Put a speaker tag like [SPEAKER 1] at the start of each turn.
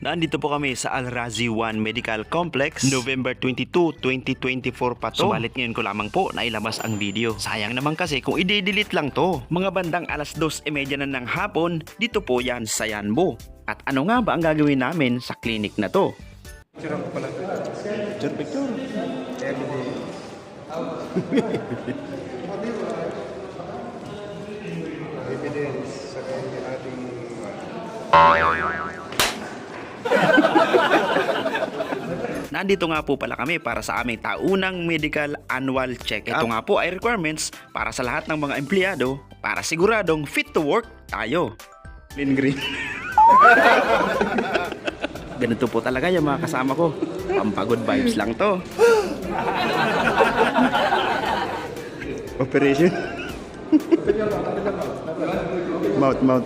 [SPEAKER 1] Nandito po kami sa Al Razi 1 Medical Complex, November 22, 2024 pa to. Subalit ngayon ko lamang po nailabas ang video. Sayang naman kasi kung i-delete lang to. Mga bandang alas 2:30 na ng hapon, dito po yan sa Yanbo. At ano nga ba ang gagawin namin sa clinic na to?
[SPEAKER 2] Picture ako pala.
[SPEAKER 1] Picture.
[SPEAKER 2] Evidence sa ating
[SPEAKER 1] Nandito nga po pala kami para sa aming taunang medical annual check-up. Ito nga po ay requirements para sa lahat ng mga empleyado para siguradong fit to work tayo. Clean green. Ganito po talaga yung mga kasama ko. Pampagod vibes lang to.
[SPEAKER 2] operation. Mouth.